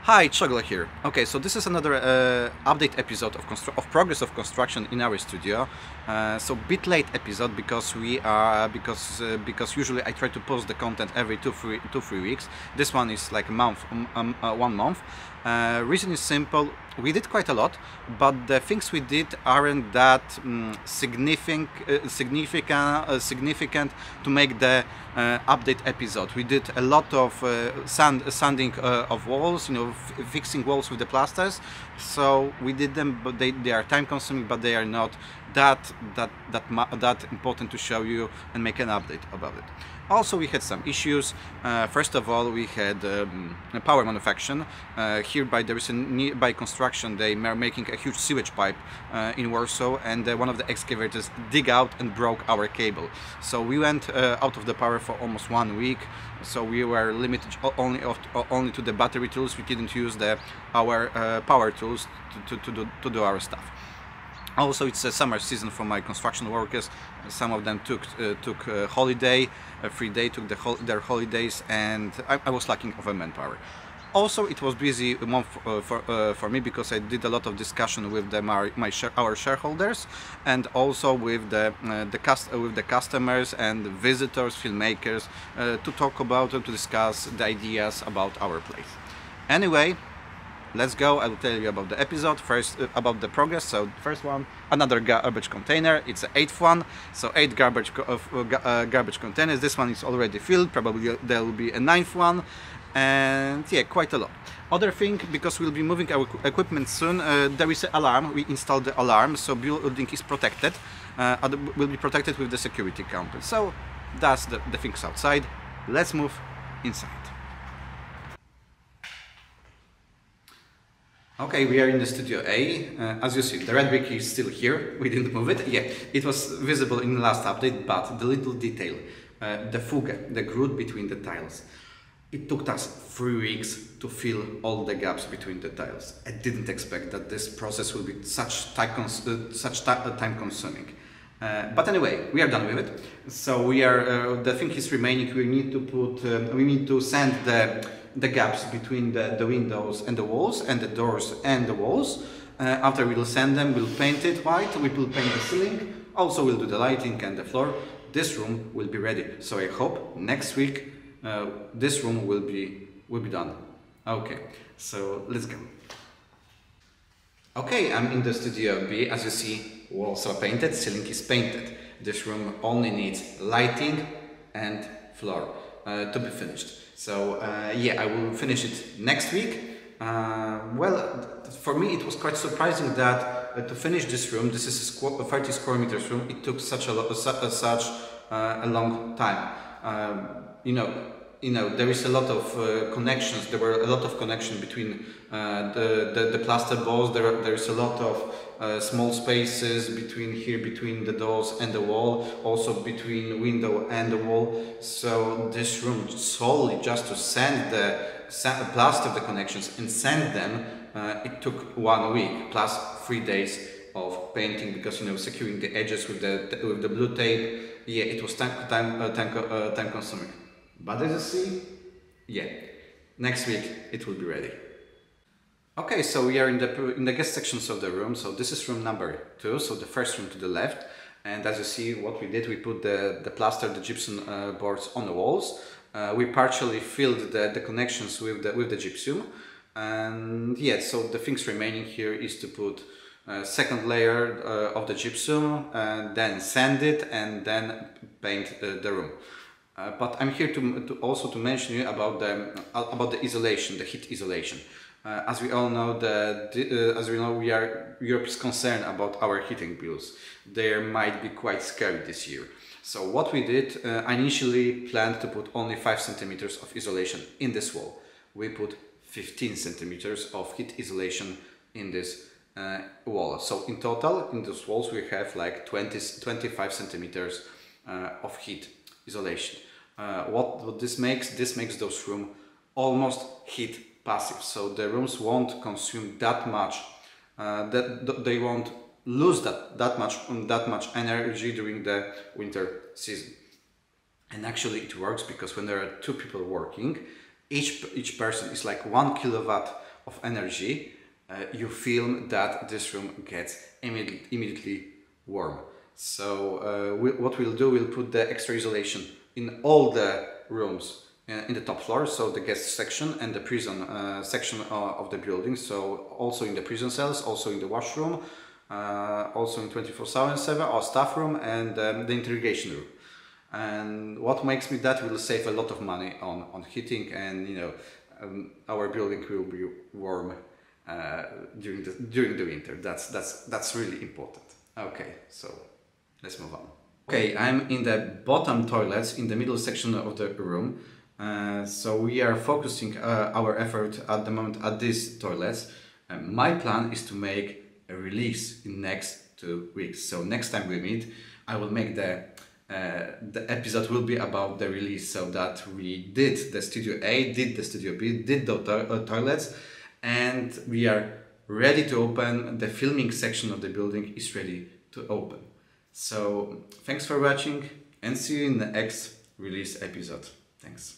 Hi, Chogla here. Okay, so this is another update episode of progress of construction in our studio. So bit late episode because because usually I try to post the content every two three weeks. This one is like a month, 1 month. Reason is simple. We did quite a lot, but the things we did aren't that significant to make the update episode. We did a lot of sanding of walls, fixing walls with the plasters. So we did them, but they are time consuming, but they are not that important to show you and make an update about it. Also, we had some issues. First of all, we had power manufacturing. Hereby, there is by construction, they are making a huge sewage pipe in Warsaw, and one of the excavators dig out and broke our cable. So we went out of the power for almost 1 week. So we were limited only to the battery tools. We didn't use our power tools to do our stuff. Also, it's a summer season for my construction workers. Some of them took holiday, 3 days, took their holidays, and I was lacking of a manpower. Also, it was busy month for me because I did a lot of discussion with our shareholders, and also with the customers and visitors, filmmakers, to discuss the ideas about our place. Anyway, let's go. I will tell you about the episode. First, about the progress. So first one, another garbage container. It's the 8th one. So 8 garbage containers. This one is already filled. Probably there will be a 9th one, and yeah, quite a lot. Other thing, because we'll be moving our equipment soon, there is an alarm. We installed the alarm, so building is protected. Will be protected with the security company. So that's the things outside. Let's move inside. Okay, we are in the Studio A. As you see, the red brick is still here. We didn't move it. Yeah, it was visible in the last update, but the little detail, the fuga, the groove between the tiles. It took us 3 weeks to fill all the gaps between the tiles. I didn't expect that this process will be such time consuming. But anyway, we are done with it. So we are. The thing is remaining. We need to sand the gaps between the windows and the walls, and the doors and the walls. After we'll sand them, we'll paint it white. We will paint the ceiling. Also, we'll do the lighting and the floor. This room will be ready. So I hope next week this room will be done. Okay. So let's go. Okay, I'm in the Studio B. As you see, walls are painted, ceiling is painted. This room only needs lighting and floor to be finished. So yeah, I will finish it next week. Well, for me it was quite surprising that to finish this room, this is a 30 square meters room, it took such a long time. There is a lot of connections. There were a lot of connection between the plaster balls. There is a lot of small spaces between the doors and the wall, also between window and the wall. So this room solely just to plaster the connections and sand them, it took 1 week plus 3 days of painting, because securing the edges with the blue tape. Yeah, it was time consuming. But as you see, yeah, next week it will be ready. Okay, so we are in the guest sections of the room. So this is room number 2, so the first room to the left. And as you see, what we did, we put the plaster, the gypsum boards on the walls. We partially filled the connections with the gypsum. And yeah, so the things remaining here is to put a second layer of the gypsum, and then sand it, and then paint the room. But I'm here to also mention you about the isolation, the heat isolation. As we all know, Europe is concerned about our heating bills. They might be quite scary this year. So what we did, I initially planned to put only 5 centimeters of isolation in this wall. We put 15 centimeters of heat isolation in this wall. So in total, in those walls, we have like 25 centimeters of heat isolation. What this makes? This makes those rooms almost heat passive. So the rooms won't consume that much. They won't lose that much energy during the winter season. And actually, it works because when there are 2 people working, each person is like 1 kilowatt of energy, you film that this room gets immediately warm. So what we'll do, we'll put the extra isolation in all the rooms in the top floor, so the guest section and the prison section of the building. So also in the prison cells, also in the washroom, also in 24/7 our staff room, and the interrogation room. And what makes me that will save a lot of money on heating, and our building will be warm during the winter. That's really important. Okay, so let's move on. Okay, I'm in the bottom toilets in the middle section of the room. So we are focusing our effort at the moment at these toilets. My plan is to make a release in next 2 weeks. So next time we meet, I will make the episode will be about the release, so that we did the Studio A, did the Studio B, did the toilets, and we are ready to open. The filming section of the building is ready to open. So thanks for watching, and see you in the next release episode. Thanks.